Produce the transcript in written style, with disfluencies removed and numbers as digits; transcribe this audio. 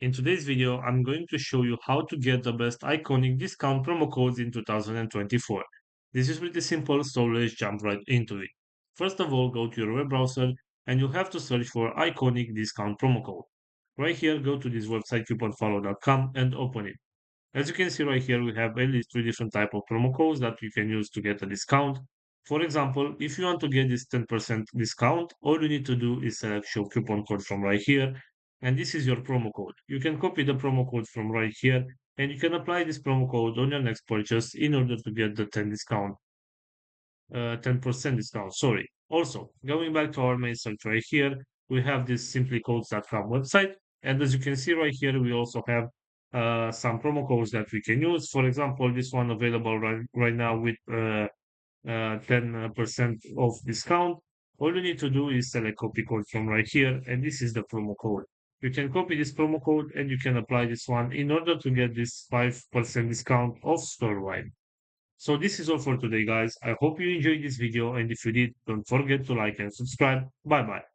In today's video, I'm going to show you how to get the best Eyeconic discount promo codes in 2024. This is pretty simple, so let's jump right into it. First of all, go to your web browser and you'll have to search for Eyeconic discount promo code. Right here, go to this website couponfollow.com and open it. As you can see right here, we have at least three different type of promo codes that you can use to get a discount. For example, if you want to get this 10% discount, all you need to do is select show coupon code from right here, and this is your promo code. You can copy the promo code from right here, and you can apply this promo code on your next purchase in order to get the 10% discount, sorry. Also, going back to our main site right here, we have this simplycodes.com website. And as you can see right here, we also have some promo codes that we can use. For example, this one available right now with 10% off discount. All you need to do is select copy code from right here, and this is the promo code. You can copy this promo code and you can apply this one in order to get this 5% discount off store-wide. So this is all for today, guys. I hope you enjoyed this video, and if you did, don't forget to like and subscribe. Bye bye.